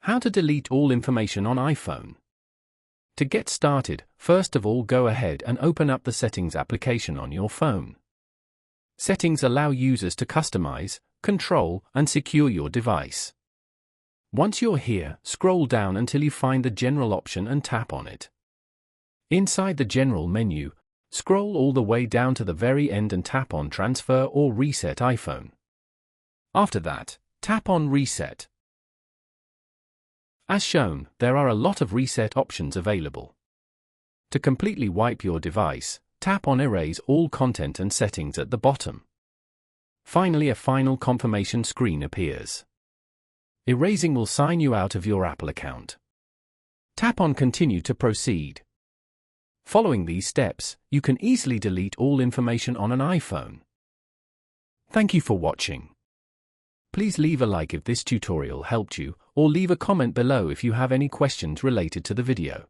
How to delete all information on iPhone. To get started, first of all go ahead and open up the Settings application on your phone. Settings allow users to customize, control, and secure your device. Once you're here, scroll down until you find the General option and tap on it. Inside the General menu, scroll all the way down to the very end and tap on Transfer or Reset iPhone. After that, tap on Reset. As shown, there are a lot of reset options available. To completely wipe your device, tap on Erase all content and settings at the bottom. Finally, a final confirmation screen appears. Erasing will sign you out of your Apple account. Tap on Continue to proceed. Following these steps, you can easily delete all information on an iPhone. Thank you for watching. Please leave a like if this tutorial helped you, or leave a comment below if you have any questions related to the video.